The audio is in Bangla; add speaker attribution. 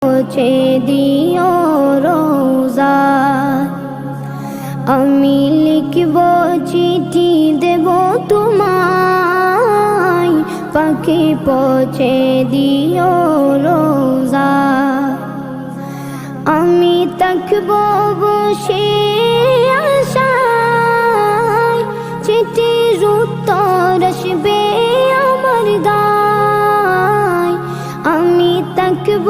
Speaker 1: পৌঁছে দিও রোজা। আমি লিখব চিঠি দেব তোমায়, পাখি পৌঁছে দিও রোজা। আমি থাকব বসে আশায়, চিঠির উত্তর আসবে আমার দায়। আমি থাকব